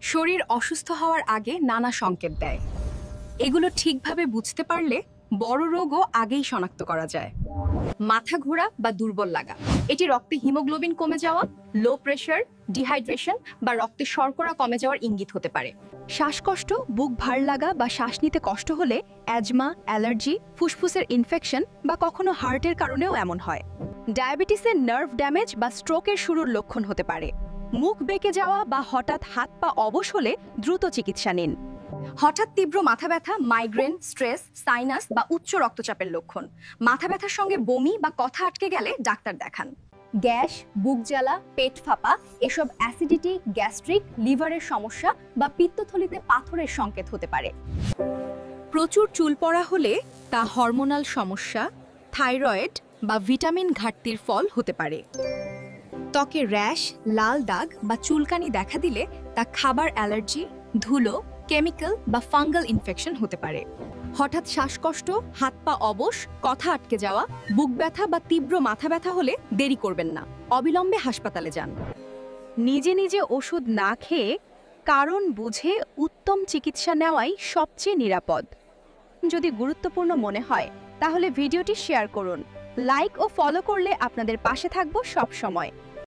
শরীর অসুস্থ হওয়ার আগে নানা সংকেত দেয়। এগুলো ঠিকভাবে বুঝতে পারলে বড় রোগও আগেই শনাক্ত করা যায়। মাথা ঘোরা বা দুর্বল লাগা, এটি রক্তে হিমোগ্লোবিন কমে যাওয়া, লো প্রেশার, ডিহাইড্রেশন বা রক্তে শর্করা কমে যাওয়ার ইঙ্গিত হতে পারে। শ্বাসকষ্ট, বুক ভার লাগা বা শ্বাস নিতে কষ্ট হলে অ্যাজমা, অ্যালার্জি, ফুসফুসের ইনফেকশন বা কখনো হার্টের কারণেও এমন হয়। ডায়াবেটিসের নার্ভ ড্যামেজ বা স্ট্রোকের শুরুর লক্ষণ হতে পারে। মুখ বেঁকে যাওয়া বা হঠাৎ হাত পা অবশ হলে দ্রুত চিকিৎসা নিন। হঠাৎ তীব্র মাথা ব্যথা, মাইগ্রেন, স্ট্রেস, সাইনাস বা উচ্চ রক্তচাপের লক্ষণ। মাথা ব্যথার সঙ্গে বমি বা কথা আটকে গেলে ডাক্তার দেখান। গ্যাস, বুক জ্বালা, পেট ফাঁপা এসব অ্যাসিডিটি, গ্যাস্ট্রিক, লিভারের সমস্যা বা পিত্তথলিতে পাথরের সংকেত হতে পারে। প্রচুর চুল পড়া হলে তা হরমোনাল সমস্যা, থাইরয়েড বা ভিটামিন ঘাটতির ফল হতে পারে। ত্বকে র্যাশ, লাল দাগ বা চুলকানি দেখা দিলে তা খাবার অ্যালার্জি, ধুলো, কেমিক্যাল বা ফাঙ্গাল ইনফেকশন হতে পারে। হঠাৎ শ্বাসকষ্ট, হাত পা অবশ, কথা আটকে যাওয়া, বুক ব্যথা বা তীব্র মাথা ব্যথা হলে দেরি করবেন না, অবিলম্বে হাসপাতালে যান। নিজে নিজে ওষুধ না খেয়ে কারণ বুঝে উত্তম চিকিৎসা নেওয়াই সবচেয়ে নিরাপদ। যদি গুরুত্বপূর্ণ মনে হয় তাহলে ভিডিওটি শেয়ার করুন, লাইক ও ফলো করলে আপনাদের পাশে থাকব সব সময়।